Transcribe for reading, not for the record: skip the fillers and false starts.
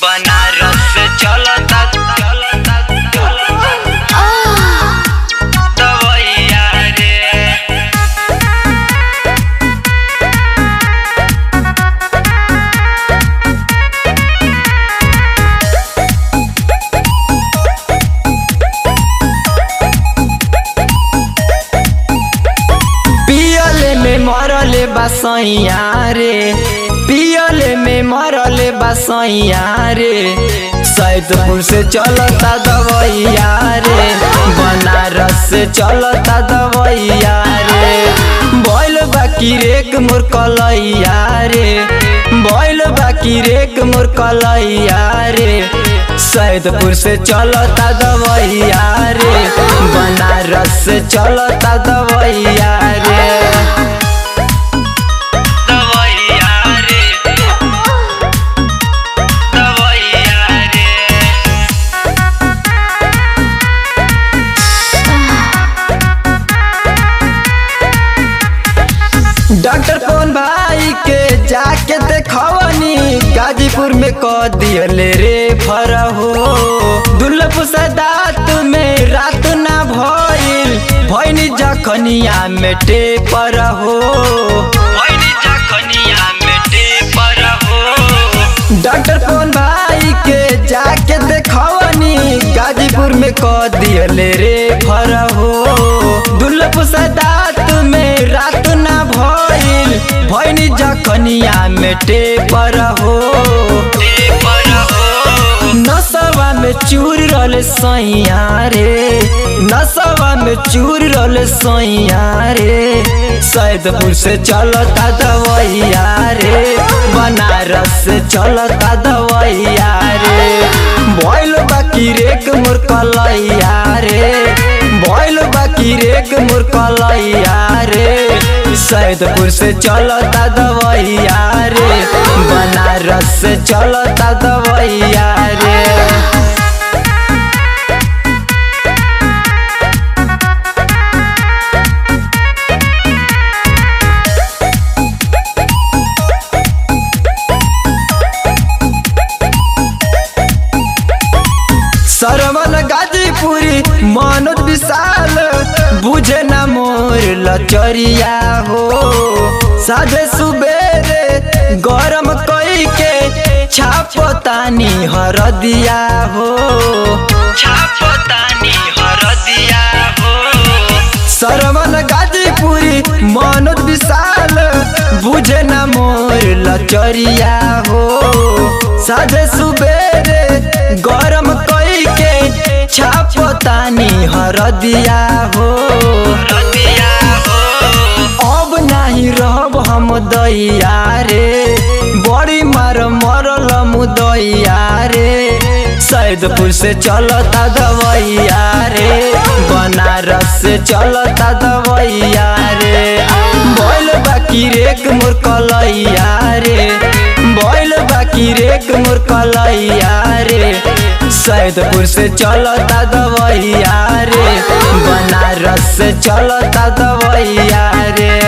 बनारस से चलता दवैया रे। पियले में मरले बसैया रे, पियले में मरले बसैया रे। सैदपुर से चलता दवैया रे, बनारस से चलता दवैया रे। बोल बाकी रेक मोर कलैया रे, बोल बाकी रेक मोर कलैया रे। सैदपुर से चलता दवैया रे, बनारस से चलता दवैया रे। डॉक्टर कौन भाई के जाके देखवनी, गाजीपुर में कह दियले रे फरहो। दुर्लभ सदात में रात ना भइल, भइनी जखनिया में टेपर हो, भइनी जखनिया में टेपर हो। डॉक्टर कौन भाई के जाके देखवनी, गाजीपुर में कह दियले रे फरहो। दुर्लभ सदात में रात ना भइल, भइनी जखनिया में टेपर हो। नसवा में चूर रहले सैया रे, नसवा में चूर रहले सैया रे। सैदपुर से चलता दवैया रे, बनारस से चलता दवैया रे। बोल बाकी रेक मोर कलैया रे, बोल बाकी रेक मोर कलैया रे। सैदपुर से चलता दवैया रे, बनारस से चलता दवैया रे। सरवन गाजीपुरी मनोज विशाल, बुझे न मोर लचरिया हो। साझे सुबेरे गरम कई के छापतानी हरदिया हो, छापतानी हरदिया हो। सरवन गाजीपुरी मनोज विशाल, बुझे न मोर लचरिया हो। साझे सुबेरे गरम कई के छापतानी हरदिया हो, हरदिया हो। अब नहीं रहब हम दैया रे, बड़ी मार मरल मुदैया रे। सैदपुर से चलता दवैया रे, बनारस से चलता दवैया रे। बोल बाकी रेक मोर कलैया रे, बोल बाकी रेक मोर कलैया रे। सैदपुर से चलता दवैया रे, बनारस से चलता दवैया रे।